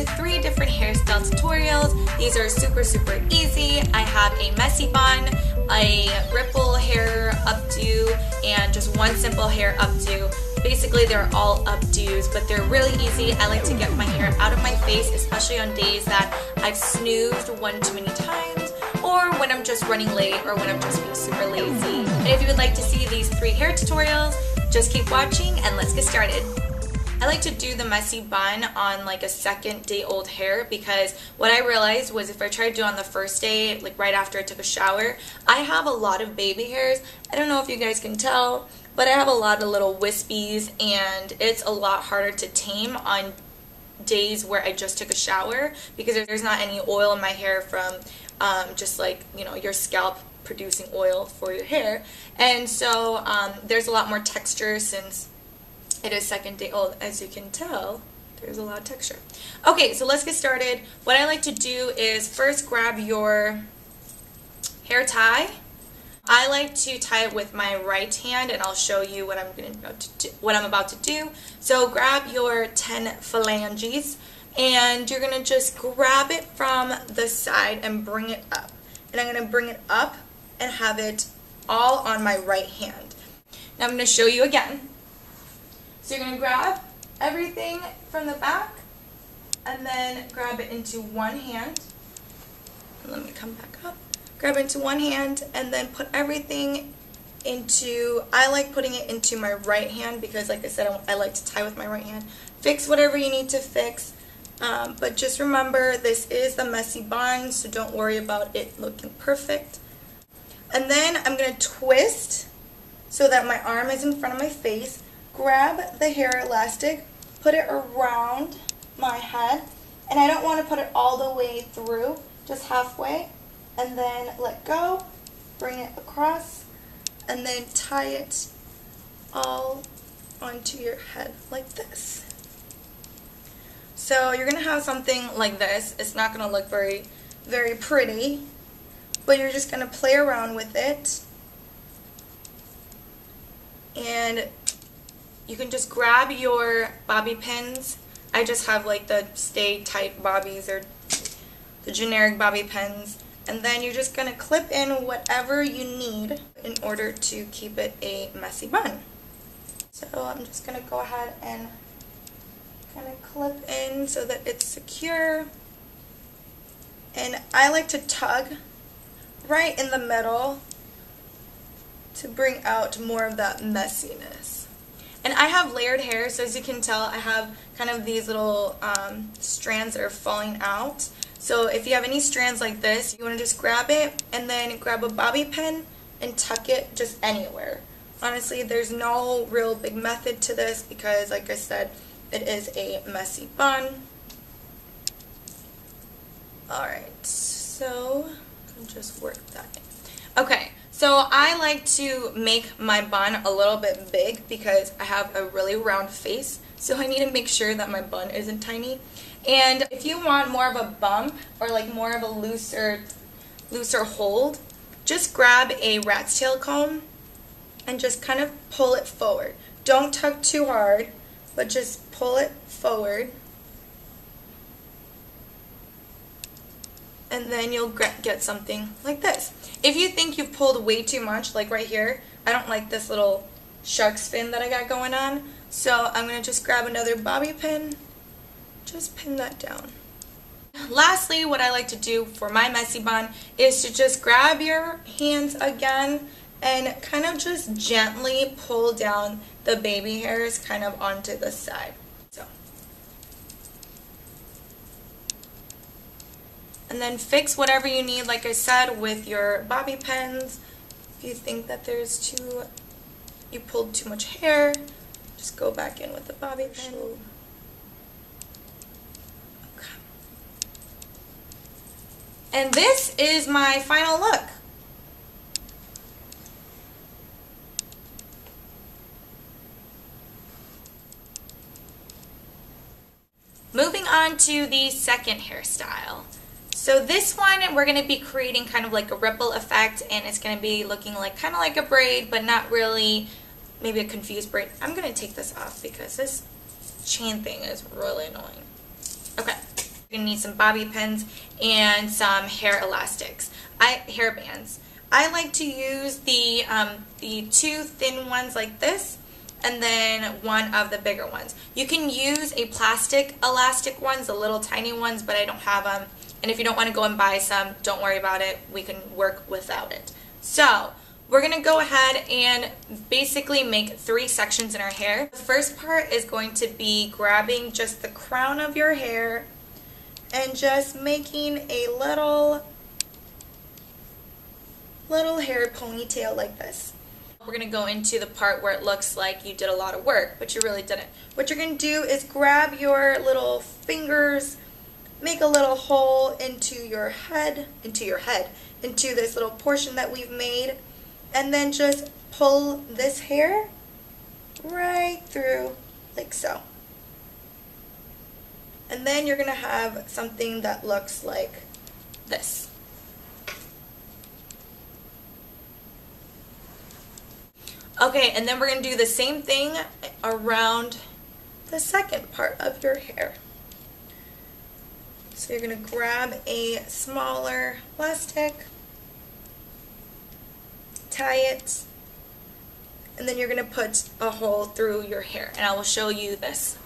3 different hairstyle tutorials. These are super easy. I have a messy bun, a ripple hair updo, and just one simple hair updo. Basically they're all updos, but they're really easy. I like to get my hair out of my face, especially on days that I've snoozed one too many times, or when I'm just running late, or when I'm just being super lazy. And if you would like to see these 3 hair tutorials, just keep watching and let's get started. I like to do the messy bun on like a 2nd day old hair, because what I realized was if I tried to do it on the first day, like right after I took a shower, I have a lot of baby hairs. I don't know if you guys can tell, but I have a lot of little wispies, and it's a lot harder to tame on days where I just took a shower, because there's not any oil in my hair from just like, you know, your scalp producing oil for your hair. And so there's a lot more texture since it is 2nd day old. As you can tell, there's a lot of texture. Okay, so let's get started. What I like to do is first grab your hair tie. I like to tie it with my right hand, and I'll show you what I'm about to do. So grab your 10 phalanges, and you're gonna just grab it from the side and bring it up. And I'm gonna bring it up and have it all on my right hand. Now I'm gonna show you again. So you're going to grab everything from the back and then grab it into one hand. Let me come back up. Grab it into one hand and then put everything into, I like putting it into my right hand because, like I said, I like to tie with my right hand. Fix whatever you need to fix, but just remember this is the messy bun, so don't worry about it looking perfect. And then I'm going to twist so that my arm is in front of my face. Grab the hair elastic, put it around my head, and I don't want to put it all the way through, just halfway, and then let go, bring it across, and then tie it all onto your head like this. So you're going to have something like this. It's not going to look very pretty, but you're just going to play around with it, and you can just grab your bobby pins. I just have like the stay tight bobbies, or the generic bobby pins, and then you're just going to clip in whatever you need in order to keep it a messy bun. So I'm just going to go ahead and kind of clip in so that it's secure, and I like to tug right in the middle to bring out more of that messiness. And I have layered hair, so as you can tell, I have kind of these little strands that are falling out. So if you have any strands like this, you want to just grab it and then grab a bobby pin and tuck it just anywhere. Honestly, there's no real big method to this because, like I said, it is a messy bun. Alright, so I'll just work that in. Okay. So I like to make my bun a little bit big because I have a really round face, so I need to make sure that my bun isn't tiny. And if you want more of a bump or like more of a looser hold, just grab a rat's tail comb and just kind of pull it forward. Don't tug too hard, but just pull it forward. And then you'll get something like this. If you think you've pulled way too much, like right here, I don't like this little shark's fin that I got going on, so I'm going to just grab another bobby pin, just pin that down. Lastly, what I like to do for my messy bun is to just grab your hands again and kind of just gently pull down the baby hairs kind of onto the side. And then fix whatever you need, like I said, with your bobby pins. If you think that you pulled too much hair, just go back in with the bobby pin. Okay. And this is my final look. Moving on to the second hairstyle. So this one, we're going to be creating kind of like a ripple effect, and it's going to be looking like kind of like a braid, but not really, maybe a confused braid. I'm going to take this off because this chain thing is really annoying. Okay, You're gonna need some bobby pins and some hair elastics. Hair bands. I like to use the two thin ones like this, and then one of the bigger ones. You can use a plastic elastic ones, the little tiny ones, but I don't have them. And if you don't want to go and buy some, don't worry about it. We can work without it. So we're going to go ahead and basically make 3 sections in our hair. The first part is going to be grabbing just the crown of your hair and just making a little hair ponytail like this. We're going to go into the part where it looks like you did a lot of work, but you really didn't. What you're going to do is grab your little fingers, make a little hole into this little portion that we've made, and then just pull this hair right through like so. And then you're going to have something that looks like this. Okay, and then we're going to do the same thing around the second part of your hair. So you're going to grab a smaller elastic, tie it, and then you're going to put a hole through your hair. And I will show you this.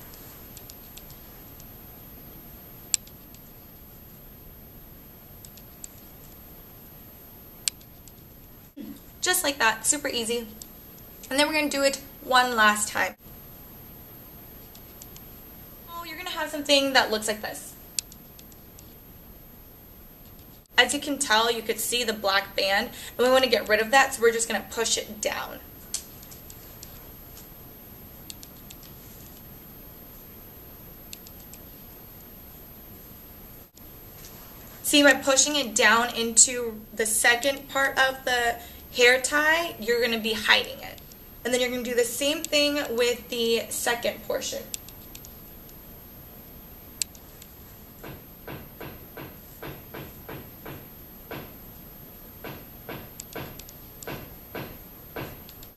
Just like that, super easy. And then we're going to do it one last time. Oh, you're going to have something that looks like this. As you can tell, you could see the black band, and we want to get rid of that, so we're just going to push it down. See, by pushing it down into the second part of the hair tie, you're going to be hiding it. And then you're going to do the same thing with the second portion.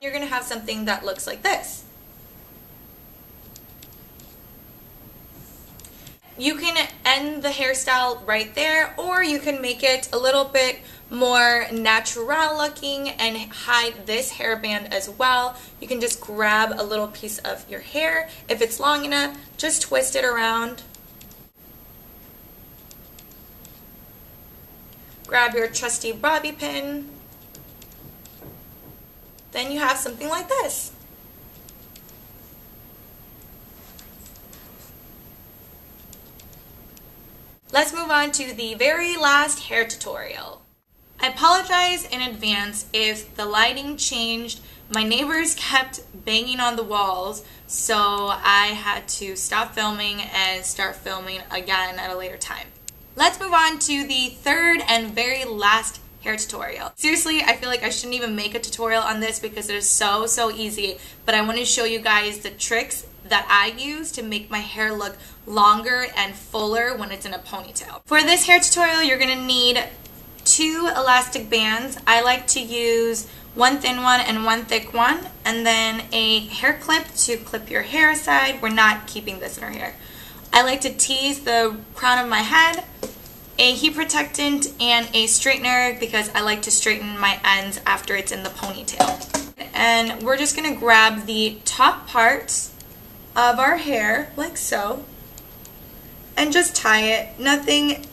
You're going to have something that looks like this. You can end the hairstyle right there, or you can make it a little bit more natural looking and hide this hairband as well. You can just grab a little piece of your hair. If it's long enough, just twist it around. Grab your trusty bobby pin. Then you have something like this. Let's move on to the very last hair tutorial. I apologize in advance if the lighting changed. My neighbors kept banging on the walls, so I had to stop filming and start filming again at a later time. Let's move on to the third and very last hair tutorial. Seriously, I feel like I shouldn't even make a tutorial on this because it is so easy, but I want to show you guys the tricks that I use to make my hair look longer and fuller when it's in a ponytail. For this hair tutorial, you're going to need 2 elastic bands. I like to use one thin one and one thick one, and then a hair clip to clip your hair aside. We're not keeping this in our hair. I like to tease the crown of my head, a heat protectant, and a straightener because I like to straighten my ends after it's in the ponytail. And we're just going to grab the top part of our hair like so and just tie it. Nothing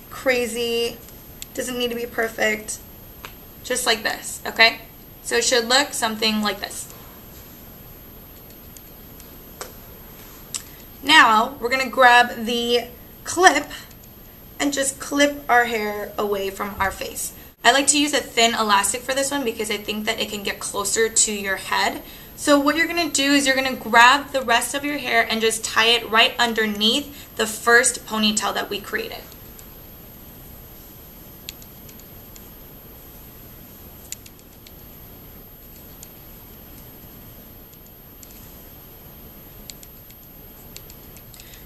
crazy, doesn't need to be perfect, just like this, okay? So it should look something like this. Now we're gonna grab the clip and just clip our hair away from our face. I like to use a thin elastic for this one because I think that it can get closer to your head. So what you're going to do is you're going to grab the rest of your hair and just tie it right underneath the first ponytail that we created.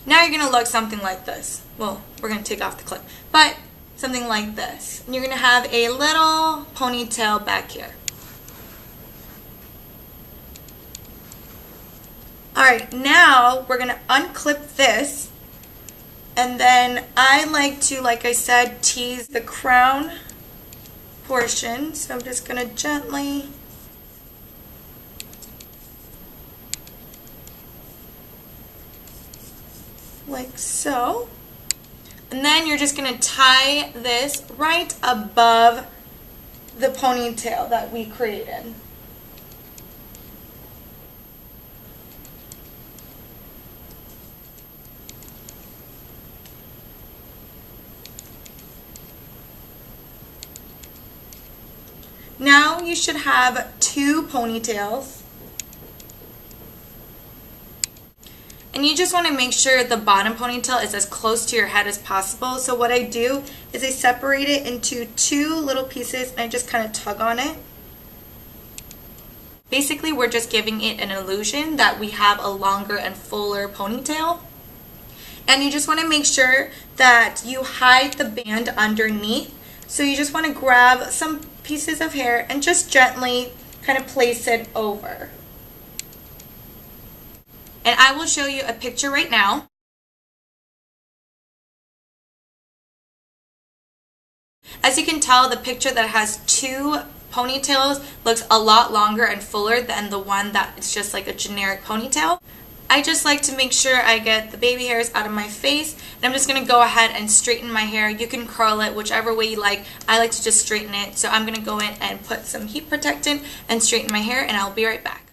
Now you're going to look something like this. Well, we're going to take off the clip, but something like this. And you're going to have a little ponytail back here. Alright, now we're going to unclip this And then I like to, like I said, tease the crown portion. So I'm just going to gently like so. And then you're just going to tie this right above the ponytail that we created. Now you should have 2 ponytails. And you just want to make sure the bottom ponytail is as close to your head as possible. So what I do is I separate it into 2 little pieces and I just kind of tug on it. Basically, we're just giving it an illusion that we have a longer and fuller ponytail. And you just want to make sure that you hide the band underneath. So you just want to grab some pieces of hair and just gently kind of place it over. And I will show you a picture right now. As you can tell, the picture that has 2 ponytails looks a lot longer and fuller than the one that is just like a generic ponytail. I just like to make sure I get the baby hairs out of my face, and I'm just going to go ahead and straighten my hair. You can curl it whichever way you like. I like to just straighten it, so I'm going to go in and put some heat protectant and straighten my hair, and I'll be right back.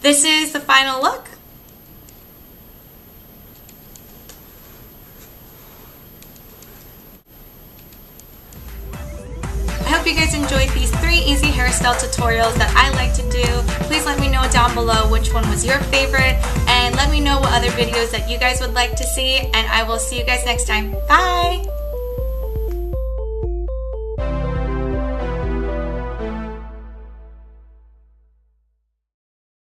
This is the final look. I hope you guys enjoyed these 3 easy hairstyle tutorials that I like to do. Please let me know down below which one was your favorite, and let me know what other videos that you guys would like to see, and I will see you guys next time. Bye!